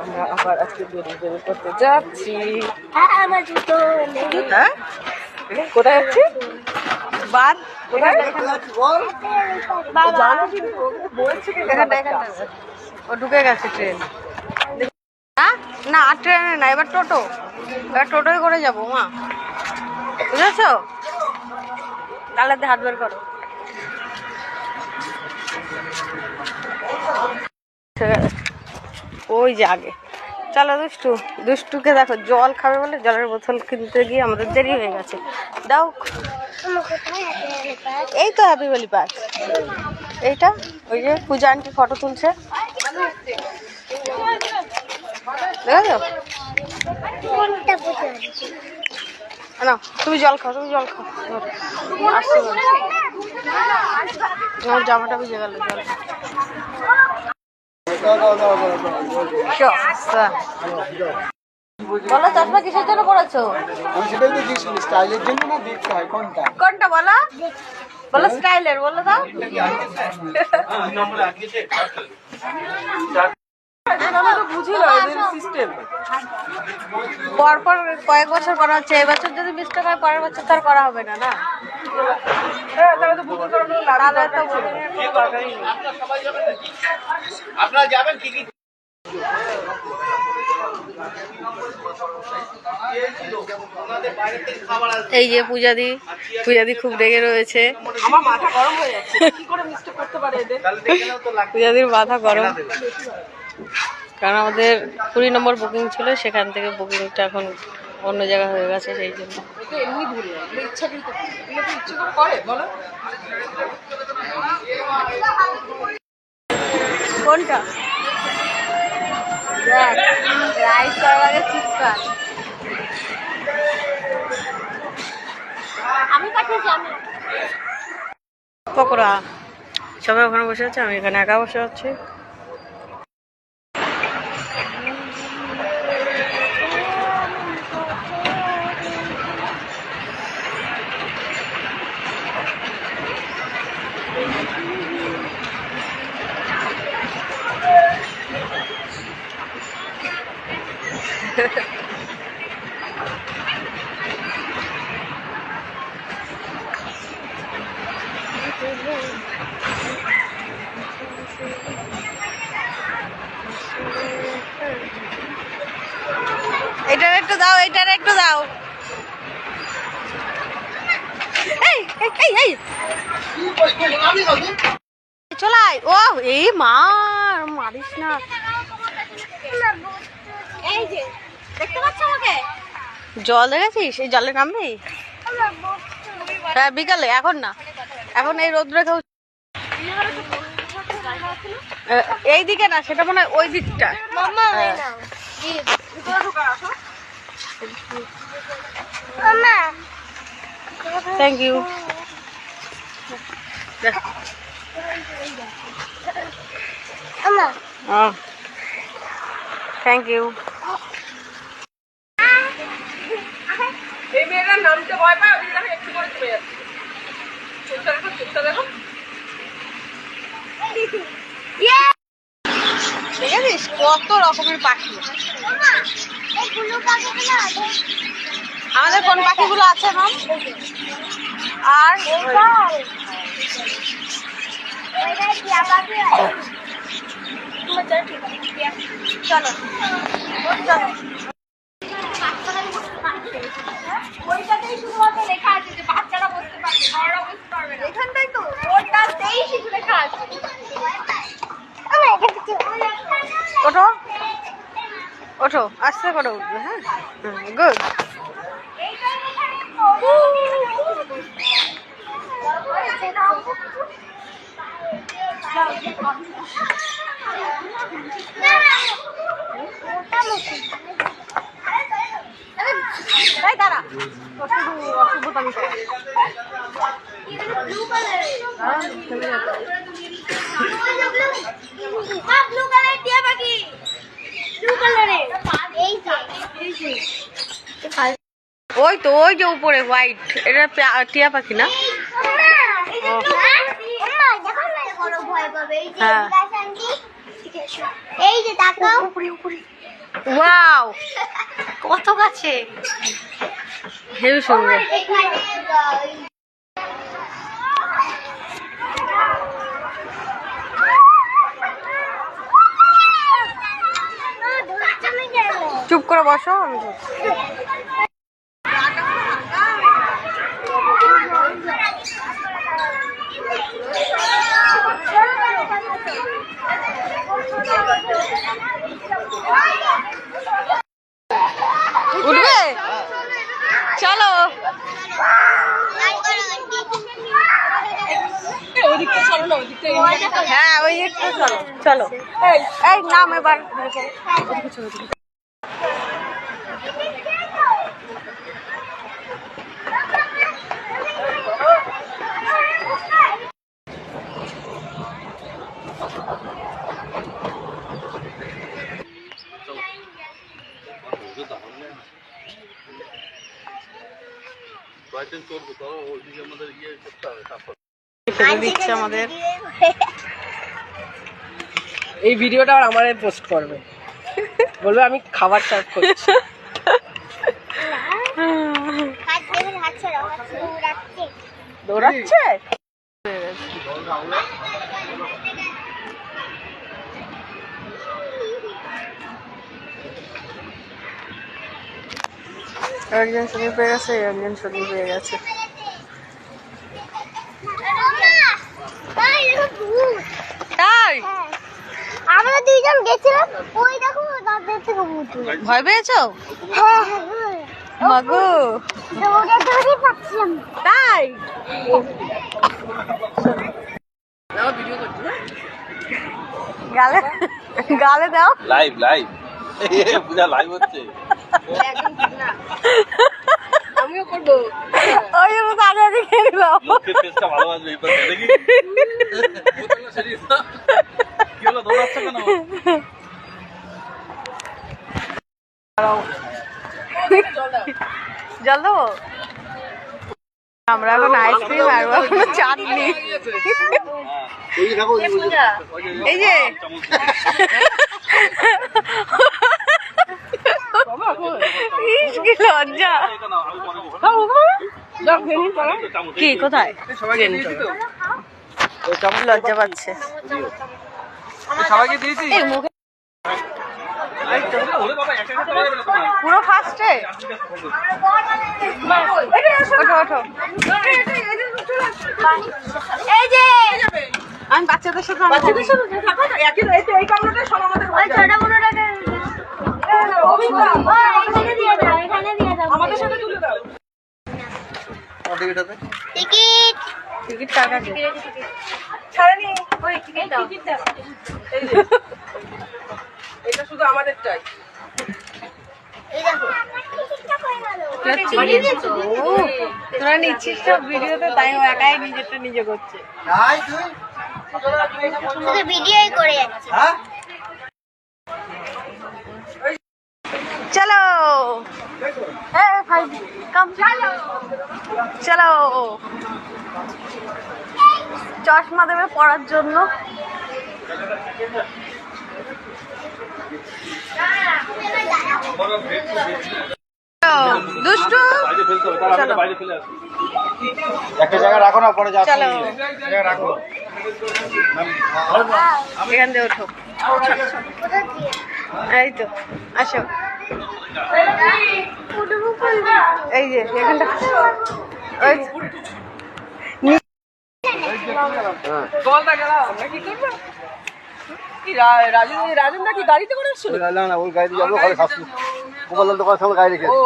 আমরা আবার আজকে বেরিয়ে করতে যাচ্ছি। হ্যাঁ কোথায় যাচ্ছি? বাদ কোথায়? ও ঢুকে গেছে ট্রেন। না আর ট্রেনে না, এবার টোটো, এবার টোটোয় করে যাবো মা, বুঝেছো? তাহলে হাত বের করো। ওই যে আগে চলো। দুষ্টুকে দেখো, জল খাবে বলে জলের বোতল কিনতে গিয়ে আমাদের দেরি হয়ে গেছে। দাও, এই তো হ্যাপি ভ্যালি পার্ক। এইটা ওই যে পূজা আন্টি ফটো তুলছে, দেখো। না তুমি জল খাও, তুমি জল খাও। আসতে আমার জামাটা ভিজে গেল জল। বলো চশমা কিসের জন্য পড়েছো? কোনটা বলো? বলো স্টাইলের, বলো দাও। পরপর কয়েক বছর করা হচ্ছে, এবছর যদি মিস্টেক হয় পরের বছর তার করা হবে না। না আপনারা যাবেন কি? এই যে পূজাদি খুব রেগে রয়েছে। আমার মাথা গরম হয়ে যাচ্ছে, কি করে মিস্টেক করতে পারে এদের? পূজাদির মাথা গরম, কারণ আমাদের 20 নম্বর বুকিং ছিল, সেখান থেকে বুকিংটা এখন অন্য জায়গা হয়ে গেছে, সেই জন্য। কোনটা? রাইড করার আগে চিৎকার। পকোড়া সবাই ওখানে বসে আছে, আমি এখানে একা বসে আছি। এটার একটু দাও, এটার একটু দাও। চলাই ও, এই মারিস না। জল দেখেছিস? এই জলে নামবি? হ্যাঁ বিকালে, এখন না, এখন এই রোদ্রে কেউ। এই দিকে না, সেটা মনে হয় ওই দিকটা। Thank you. Thank you. এই মেয়েটার নামতে ভয় পায়, ওই জন্য একটু করে চলে যাচ্ছে। চুপটা দেখো, চুপটা দেখো। দেখেছিস কত রকমের পাখি? আমাদের কোন পাখিগুলো আছে না? আর চলো চলো। ওইটাতেই শুধুমাত্র লেখা আছে যে বাচ্চারা বসতে পারবে, বড়রা বসতে পারবে না। এখানটাই তো ওটাতেই শুধু লেখা আছে। ওঠো ওঠো, আস্তে করে উঠবে। হ্যাঁ গুড। দাঁড়া, ওই তো ওই যে উপরে হোয়াইট, এটা টিয়া পাখি না? হ্যাঁ যে তাকাও ওয়াও কত কাছে হেভি সুন্দর। চুপ করে বসো আমি উঠবে চলো হ্যাঁ ওই দিকটা চলো চলো এই নাম এবার দিচ্ছে আমাদের এই ভিডিওটা আর আমারে পোস্ট করবে, বলবে আমি খাবার সার্ভ করছি। দৌড়াচ্ছে একজন ছবি পেয়ে গেছে একজন ছবি পেয়ে গেছে। তাই আমরা দুইজন গেছিলাম, ওই দেখো তাদের থেকে ভূত। ভয় পেয়েছো? হ্যাঁ মাগো দৌড়ে দৌড়ে পাচ্ছিলাম। তাই গালে গালে দাও লাইভ লাইভ পূজা লাইভ হচ্ছে। আমিও করবো। ওই জন্য তাড়াতাড়ি খেয়ে নিলাম। লোকের টেস্টটা ভালো আসবে এই পাশে দেখি। কি হলো দৌড়াচ্ছ কেন? জল দেবো? আমরা এখন আইসক্রিম আর এখন চাটনি। এই যে কি লজ্জা। কি কোথায় লজ্জা পাচ্ছে সবাইকে দিয়েছি। এই মুখে ওরে বাবা একটা একটা করে দেবে তোমার। পুরো ফার্স্টে ওঠো ওঠো। এই যে আমি বাচ্চাদের সাথে এই কামড়টা সব আমাদের ওই ছোট বড়টাকে এখানে দিয়ে দাও, এখানে দিয়ে দাও। আমাদের সাথে তুলে দাও। টিকিট টিকিট টাকা ছাড়েনি ওই টিকিট দাও। এই যে এটা শুধু আমাদেরটাই। এই দেখো টিকিটটা কই গেল? তোরা নিচ্ছিস সব ভিডিওতে, তাই ও একাই নিজেরটা নিজে করছে। শুধু ভিডিওই করে যাচ্ছে। চলো ভাই কম চলো। চশমা দেবে পড়ার জন্য। দুষ্টু বাইরে ফেলতে হবে, তারা চলো। বাইরে ফেলে আসবে। একটা জায়গায় রাখো না, পরে যাচ্ছি। চলো জায়গায় রাখো। এখান দিয়ে ওঠো। এই তো আসো। এই যে এখানটা ওই জলটা গেলাম আমরা কি করবো? কি রাজন নাকি গাড়িতে করে আসছিল? না না, ওই গাড়ি যাবো, ঘরে খাচ্ছি। মোবাইল দোকান সামনে গাড়ি রেখে। ও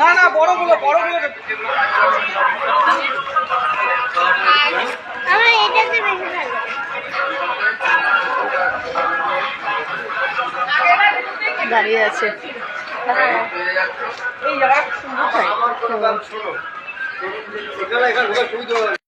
না না, বড় গুলো আমার এটাতে বেশি ভালো দাঁড়িয়ে আছে। এই জায়গা সুন্দর